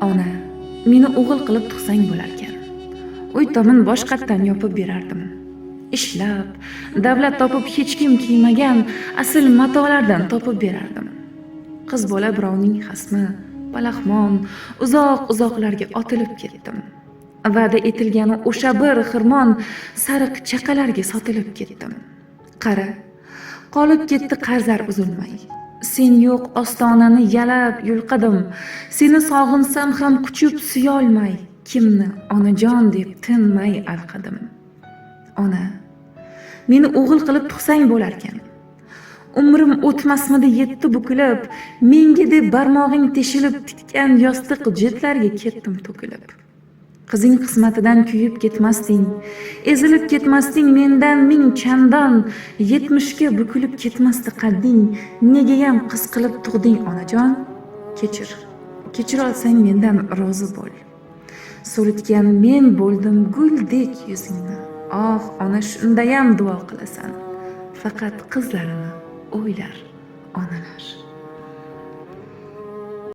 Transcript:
Ona, meni o'g'il qilib tug'sang bo'larkan. Uy tomon boshqatdan yopib berardim. Ishlab, davlat topib hech kim kiymagan asl matolardan topib berardim. Qiz bola birovning xasmi, palaxmon, uzoq-uzoqlarga otilib ketdim. Va'da etilgani o'sha bir xirmon sariq chaqalarga sotilib ketdim. Qara, qolib ketdi qarzlar uzilmay. Sen yo'q ostonani yalab yulqadim. Seni sog'insam ham quchib suyolmay, kimni onajon deb tinmay alqadim. Ona, meni o'g'il qilib tug'sang bo'larkan. Umrim o'tmasmidi yetti bukilib, menga deb barmog'ing teshilib tikkan yostiq jetlarga ketdim to'kilib. Qizing qismatidan kuyib ketmasding, ezilib ketmasding mendan ming chandon, 70ga bukilib ketmasdi qadding, negayam qiz qilib tug'ding onajon? Kechir olsang mendan rozi bo'l. So'ritgan men bo'ldim guldek yuzingni. Oh, ona shundayam duo qilasan. Faqat qizlarini o'ylar onalar.